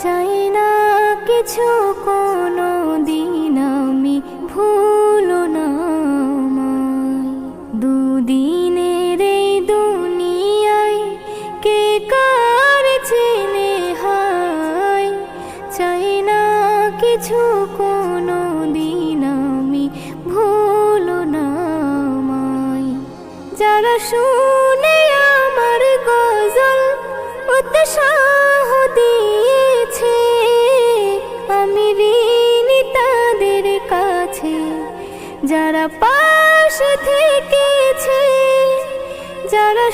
চাই না কিছু কোনো দিন আমি ভুলো না আমায়। দুদিনের এই দুনিয়ায় কে কার চিনে হায়, চাই না কিছু কোনো দিন আমি ভুলো না আমায়। যারা শুনে আমার গজল উৎসাহ দিয়েছে, আমি ঋণী তাদের কাছে। যারা পাশে থেকেছে, যারা